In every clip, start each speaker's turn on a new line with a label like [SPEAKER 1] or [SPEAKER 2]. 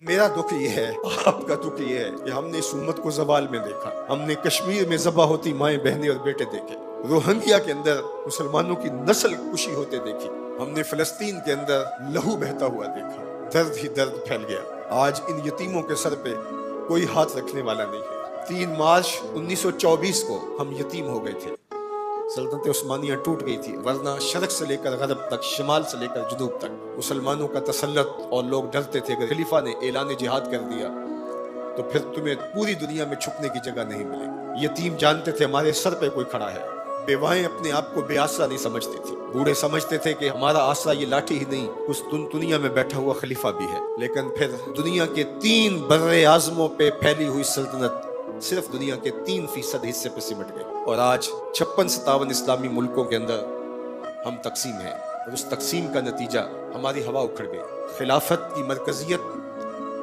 [SPEAKER 1] मेरा दुख ये है, आपका दुख ये है कि हमने इस उम्मत को ज़वाल में देखा। हमने कश्मीर में ज़बा होती माएँ बहनें और बेटे देखे, रोहिंग्या के अंदर मुसलमानों की नस्ल कुशी होते देखी, हमने फ़लस्तीन के अंदर लहू बहता हुआ देखा। दर्द ही दर्द फैल गया। आज इन यतीमों के सर पे कोई हाथ रखने वाला नहीं है। 3 मार्च 1924 को हम यतीम हो गए थे। सल्तनत उस्मानिया टूट गई थी, वरना शर्क से लेकर गरब तक, शिमाल से लेकर जुनूब तक मुसलमानों का तसल्लुत, और लोग डरते थे अगर खलीफा ने ऐलान जिहाद कर दिया तो फिर तुम्हें पूरी दुनिया में छुपने की जगह नहीं मिलेगी। यतीम जानते थे हमारे सर पे कोई खड़ा है। बेवाएं अपने आप को बेआसरा नहीं समझती थी। बूढ़े समझते थे कि हमारा आसरा ये लाठी ही नहीं, उस दुनिया में बैठा हुआ खलीफा भी है। लेकिन फिर दुनिया के 3 बर्रे आज़मों पे फैली हुई सल्तनत सिर्फ दुनिया के 3% हिस्से पे सिमट गई, और आज 56-57 इस्लामी मुल्कों के अंदर हम तकसीम हैं, और उस तकसीम का नतीजा हमारी हवा उखड़ गई। खिलाफत की मरकजियत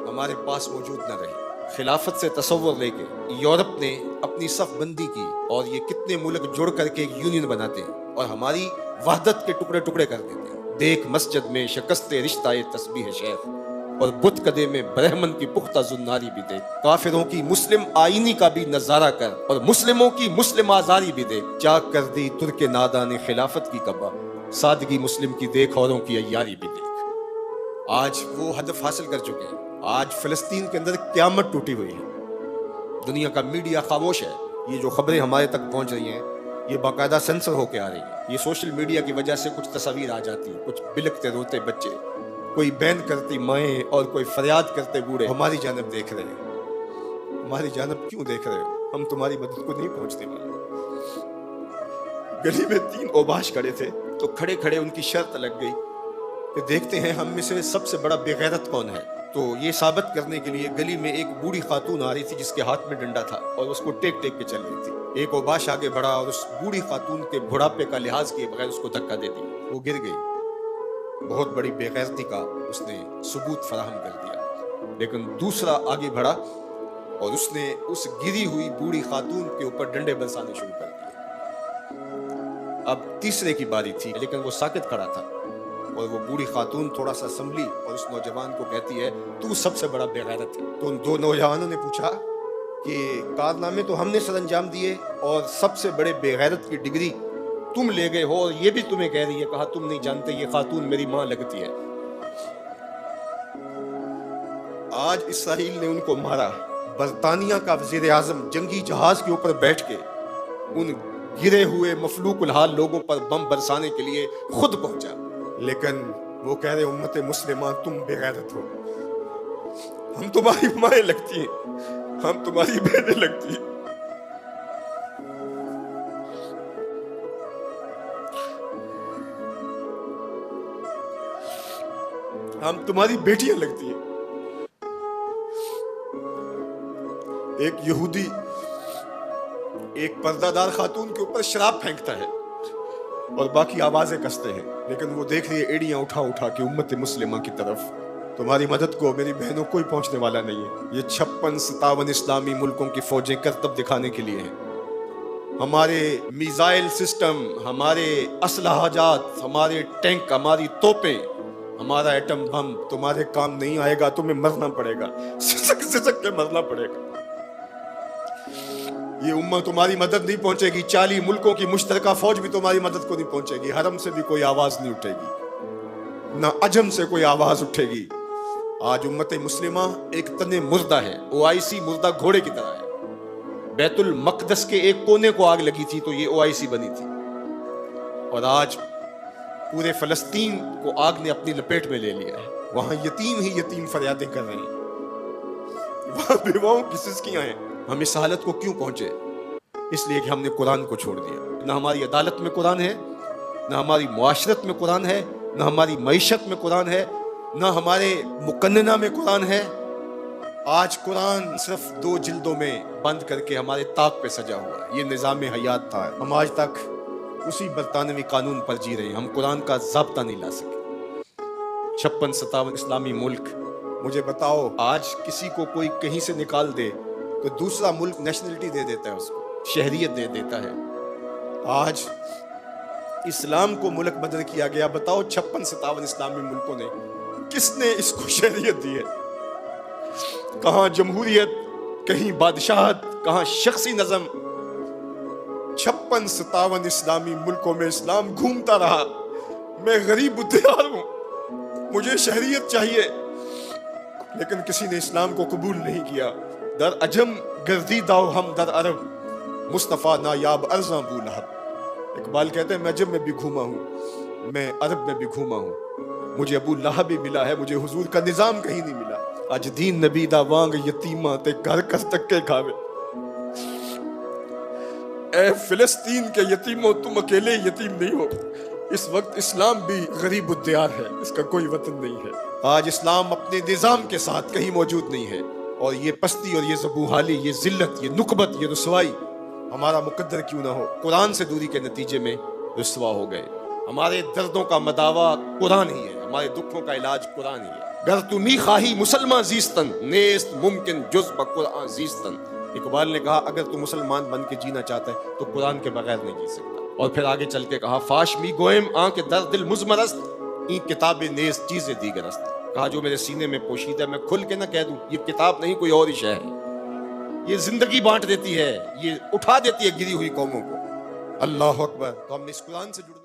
[SPEAKER 1] हमारे पास मौजूद न रही। खिलाफत से तसव्वुर लेके यूरोप ने अपनी सफ बंदी की, और ये कितने मुल्क जुड़ करके एक यूनियन बनाते हैं और हमारी वहदत के टुकड़े टुकड़े कर देते हैं। देख मस्जिद में शिकस्ते रिश्ता तस्बीह शेख, और बुत कदे में ब्रह्मन की पुख्ता जुन्नारी भी देख। काफिरों की मुस्लिम आईनी का भी नजारा कर, और मुस्लिमों की मुस्लिम आजारी भी देख। चाक कर दी तुर्के नादा ने खिलाफत की कबा, सादगी मुस्लिम की देख औरों की अय्यारी भी देख। आज वो हदफ हासिल कर चुके हैं। आज फिलिस्तीन के अंदर क़यामत टूटी हुई है। दुनिया का मीडिया खामोश है। ये जो खबरें हमारे तक पहुंच रही हैं, ये बाकायदा सेंसर होके आ रही है। ये सोशल मीडिया की वजह से कुछ तस्वीर आ जाती है, कुछ बिलकते रोते बच्चे, कोई बैन करती माएँ, और कोई फरियाद करते बूढ़े हमारी जानब देख रहे हैं। हमारी जानब क्यों देख रहे हो? हम तुम्हारी मदद को नहीं पहुंचने वाले। गली में 3 ओबाश खड़े थे, तो खड़े खड़े उनकी शर्त लग गई कि देखते हैं हम में से सबसे बड़ा बेगैरत कौन है। तो ये साबित करने के लिए गली में एक बूढ़ी खातून आ रही थी जिसके हाथ में डंडा था, और उसको टेक टेक के चल रही थी। एक ओबाश आगे बढ़ा और उस बूढ़ी खातून के बुढ़ापे का लिहाज किए बगैर उसको धक्का दे दी। वो गिर गई। बहुत बड़ी बेगैरती का उसने सबूत फराहम कर दिया। लेकिन दूसरा आगे बढ़ा और उसने उस गिरी हुई बूढ़ी खातून के ऊपर डंडे बरसाने शुरू कर दिए। अब तीसरे की बारी थी, लेकिन वो साकित खड़ा था, और वो बूढ़ी खातून थोड़ा सा संभली और उस नौजवान को कहती है, तू सबसे बड़ा बेगैरत है। तो उन 2 नौजवानों ने पूछा कि कारनामे तो हमने सर अंजाम दिए, और सबसे बड़े बेगैरत की डिग्री तुम ले गए हो, और ये भी तुम्हें कह रही है। कहा, तुम नहीं जानते ये खातून मेरी माँ लगती है। आज इसराइल ने उनको मारा। बरतानिया का वजीर आजम जंगी जहाज के ऊपर बैठ के उन गिरे हुए मफलूकुल हाल लोगों पर बम बरसाने के लिए खुद पहुंचा। लेकिन वो कह रहे, उम्मत मुस्लिमा तुम बेगैरत हो, हम तुम्हारी माएँ लगती हैं, हम तुम्हारी बहनें लगती हैं, हम तुम्हारी बेटियां लगती हैं। एक यहूदी एक पर्दादार खातून के ऊपर शराब फेंकता है और बाकी आवाजें कसते हैं, लेकिन वो देख रही है एड़ियां उठा उठा के उम्मत मुस्लिमा की तरफ। तुम्हारी मदद को मेरी बहनों कोई पहुंचने वाला नहीं है। ये 56-57 इस्लामी मुल्कों की फौजें करतब दिखाने के लिए हैं। हमारे मिसाइल सिस्टम, हमारे असलहाजात, हमारे टैंक, हमारी तोपें, हमारा एटम बम तुम्हारे काम नहीं आएगा। तुम्हें मरना पड़ेगा, सिसक सिसक के मरना पड़ेगा। ये उम्मा तुम्हारी मदद नहीं पहुंचेगी। 40 मुल्कों की मुश्तरका फौज भी तुम्हारी मदद को नहीं पहुंचेगी। हरम से भी कोई आवाज नहीं उठेगी, ना अजम से कोई आवाज उठेगी। आज उम्मत मुस्लिमा एक तने मुर्दा है। OIC मुर्दा घोड़े की तरह है। बैतुल मकदस के एक कोने को आग लगी थी तो ये OIC बनी थी, और आज पूरे फलस्तीन को आग ने अपनी लपेट में ले लिया है। वहां यतीम ही यतीम फरियादें कर रहे हैं, वहां बेवाओं की सिसकियां हैं। हम इस हालत को क्यों पहुंचे? इसलिए कि हमने कुरान को छोड़ दिया। ना हमारी अदालत में कुरान है, ना हमारी मुआशरत में कुरान है, ना हमारी मईशत में कुरान है, ना हमारे मुकन्नना में कुरान है। आज कुरान सिर्फ 2 जिल्दों में बंद करके हमारे ताक पे सजा हुआ है। ये निज़ाम हयात था। हम आज तक उसी बरतानवी कानून पर जी रहे हैं। हम कुरान का ज़ाब्ता नहीं ला सके। 56-57 इस्लामी मुल्क, मुझे बताओ, आज किसी को कोई कहीं से निकाल दे तो दूसरा मुल्क नेशनलिटी दे देता है, उसको शहरियत दे देता है। आज इस्लाम को मुल्क बदल किया गया। बताओ 56-57 इस्लामी मुल्कों ने, किसने इसको शहरियत दी है? کہاں جمہوریت، کہیں بادشاہت، کہاں شخصی نظم، 56-57 اسلامی ملکوں میں اسلام گھومتا رہا. میں غریب الدیار ہوں، مجھے شہریت چاہیے، لیکن کسی نے اسلام کو قبول نہیں کیا. در عجم گردیدہ ہم در عرب، مصطفیٰ نایاب ارزاں بو لہب. اقبال کہتے ہیں میں عجم میں بھی گھوما ہوں، میں عرب میں بھی گھوما ہوں، مجھے ابو لہب بھی ملا ہے، مجھے حضور کا نظام کہیں نہیں ملا. اج دین نبی دا وانگ یتیماں تے گھر کر تکے کھاوے. اے فلسطین کے یتیموں، تم اکیلے یتیم نہیں ہو. اس وقت اسلام بھی غریب الدیار ہے، اس کا کوئی وطن نہیں ہے. آج اسلام اپنے نظام کے ساتھ کہیں موجود نہیں ہے، اور یہ پستی اور یہ زبوحالی، یہ ذلت، یہ نکبت، یہ رسوائی ہمارا مقدر کیوں نہ ہو، قرآن سے دوری کے نتیجے میں رسوا ہو گئے. ہمارے دردوں کا مداوا قرآن ہی ہے، ہمارے دکھوں کا علاج قرآن ہی ہے. گر تو می خواہی مسلمان زیستن، نیست ممکن جز بقرآن زیستن. اقبال نے کہا اگر تو مسلمان بن کے جینا چاہتا ہے تو قرآن کے بغیر نہیں جی سکتا. اور پھر آگے چل کے کہا فاش می گوئم آن کے در دل مزمرست، این کتاب نیز چیزیں دیگرست. کہا جو میرے سینے میں پوشیدہ ہے میں کھل کے نہ کہہ دوں، یہ کتاب نہیں کوئی اور ہی شے ہے. یہ زندگی بانٹ دیتی ہے، یہ اٹھا دیتی ہے گری ہوئی قوموں کو. اللہ اکبر. تو ہم نے اس قرآن سے جڑنا